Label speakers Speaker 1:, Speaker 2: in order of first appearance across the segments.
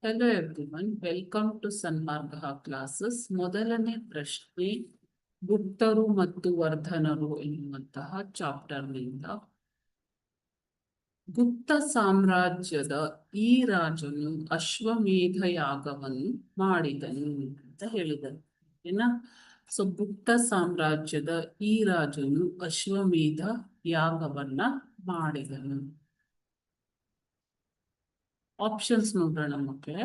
Speaker 1: Hello everyone, welcome to Sanmarga classes. ಮೊದಲನೇ ಪ್ರಶ್ನೆ, ಗುಪ್ತರು ಮತ್ತು ವರ್ಧನರು ಎನ್ನುವಂತಹ ಚಾಪ್ಟರ್ನಿಂದ. ಗುಪ್ತ ಸಾಮ್ರಾಜ್ಯದ ಈ ರಾಜನು ಅಶ್ವಮೇಧ ಯಾಗವನ್ನು ಮಾಡಿದನು ಅಂತ ಹೇಳಿದರು. ಏನ? ಸೊ ಗುಪ್ತ ಸಾಮ್ರಾಜ್ಯದ ಈ ರಾಜನು ಅಶ್ವಮೇಧ ಯಾಗವನ್ನ ಮಾಡಿದನು. ಆಪ್ಷನ್ಸ್ ನೋಡೋಣ ಮಕ್ಕಳೇ.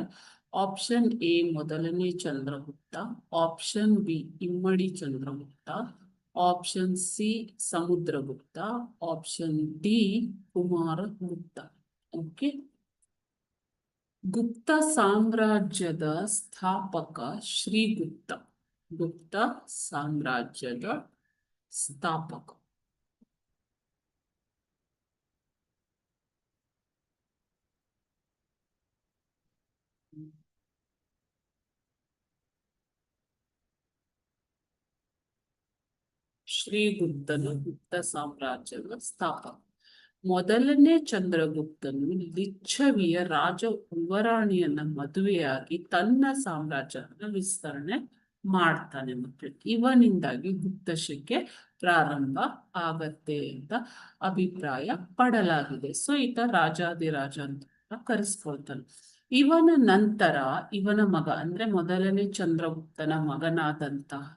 Speaker 1: ಆಪ್ಷನ್ ಎ ಮೊದಲನೇ ಚಂದ್ರಗುಪ್ತ, ಆಪ್ಷನ್ ಬಿ ಇಮ್ಮಡಿ Chandragupta, option C Samudragupta, option D Kumaragupta. Okay. Gupta ಸಾಮ್ರಾಜ್ಯದ ಸ್ಥಾಪಕ ಶ್ರೀಗುಪ್ತ. ಗುಪ್ತ ಸಾಮ್ರಾಜ್ಯದ ಸ್ಥಾಪಕ ಶ್ರೀಗುಪ್ತನು ಗುಪ್ತ ಸಾಮ್ರಾಜ್ಯದ ಸ್ಥಾಪಕ. ಮೊದಲನೇ ಚಂದ್ರಗುಪ್ತನು ಲಿಚ್ಛವಿಯ ರಾಜ ಯುವರಾಣಿಯನ್ನ ಮದುವೆಯಾಗಿ ತನ್ನ ಸಾಮ್ರಾಜ್ಯವನ್ನು ವಿಸ್ತರಣೆ ಮಾಡ್ತಾನೆ. ಮಕ್ಕಳು, ಇವನಿಂದಾಗಿ ಗುಪ್ತ ಶಕೆ ಪ್ರಾರಂಭ ಆಗತ್ತೆ ಅಂತ ಅಭಿಪ್ರಾಯ ಪಡಲಾಗಿದೆ. ಸೊ ಈತ ರಾಜಾದಿರಾಜ ಅಂತ ಕರೆಸ್ಕೊಳ್ತಾನೆ. ಇವನ ನಂತರ ಇವನ ಮಗ ಅಂದ್ರೆ ಮೊದಲನೇ ಚಂದ್ರಗುಪ್ತನ ಮಗನಾದಂತಹ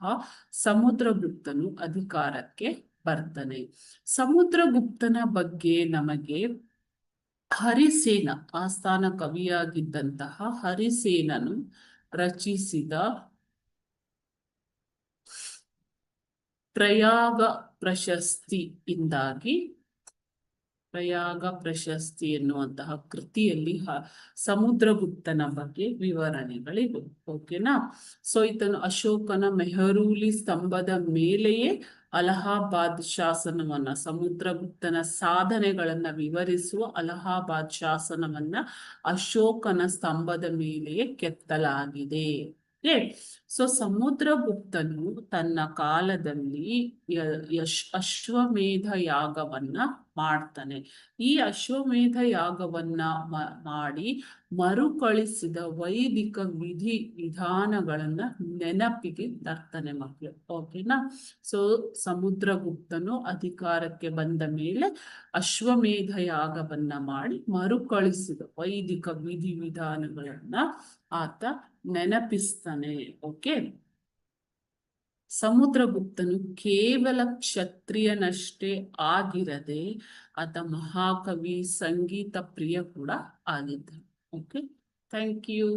Speaker 1: ಸಮುದ್ರಗುಪ್ತನು ಅಧಿಕಾರಕ್ಕೆ ಬರ್ತಾನೆ. ಸಮುದ್ರಗುಪ್ತನ ಬಗ್ಗೆ ನಮಗೆ ಹರಿಸೇನ, ಆಸ್ಥಾನ ಕವಿಯಾಗಿದ್ದಂತಹ ಹರಿಸೇನನು ರಚಿಸಿದ ಪ್ರಯಾಗ ಪ್ರಶಸ್ತಿಯಿಂದಾಗಿ, ಪ್ರಯಾಗ ಪ್ರಶಸ್ತಿ ಎನ್ನುವಂತಹ ಕೃತಿಯಲ್ಲಿ ಸಮುದ್ರಗುಪ್ತನ ಬಗ್ಗೆ ವಿವರಣೆಗಳಿವೆ. ಓಕೆನಾ? ಸೊ ಈತನು ಅಶೋಕನ ಮೆಹರೂಲಿ ಸ್ತಂಭದ ಮೇಲೆಯೇ ಅಲಹಾಬಾದ್ ಶಾಸನವನ್ನ, ಸಮುದ್ರಗುಪ್ತನ ಸಾಧನೆಗಳನ್ನ ವಿವರಿಸುವ ಅಲಹಾಬಾದ್ ಶಾಸನವನ್ನ ಅಶೋಕನ ಸ್ತಂಭದ ಮೇಲೆಯೇ ಕೆತ್ತಲಾಗಿದೆ. ಸೊ ಸಮುದ್ರಗುಪ್ತನು ತನ್ನ ಕಾಲದಲ್ಲಿ ಅಶ್ವಮೇಧ ಯಾಗವನ್ನ ಮಾಡ್ತಾನೆ. ಈ ಅಶ್ವಮೇಧ ಯಾಗವನ್ನ ಮಾಡಿ ಮರುಕಳಿಸಿದ ವೈದಿಕ ವಿಧಿ ವಿಧಾನಗಳನ್ನ ನೆನಪಿಗೆ ತರ್ತಾನೆ ಮಕ್ಕಳು. ಓಕೆನಾ? ಸೊ ಸಮುದ್ರಗುಪ್ತನು ಅಧಿಕಾರಕ್ಕೆ ಬಂದ ಮೇಲೆ ಅಶ್ವಮೇಧ ಯಾಗವನ್ನ ಮಾಡಿ ಮರುಕಳಿಸಿದ ವೈದಿಕ ವಿಧಿ ವಿಧಾನಗಳನ್ನ ಆತ ನೆನಪಿಸ್ತಾನೆ. ಓಕೆ. ಸಮುದ್ರಗುಪ್ತನು ಕೇವಲ ಕ್ಷತ್ರಿಯನಷ್ಟೇ ಆಗಿರದೆ ಆತ ಮಹಾಕವಿ, ಸಂಗೀತ ಪ್ರಿಯ ಕೂಡ ಆಗಿದ್ದ. Okay, thank you.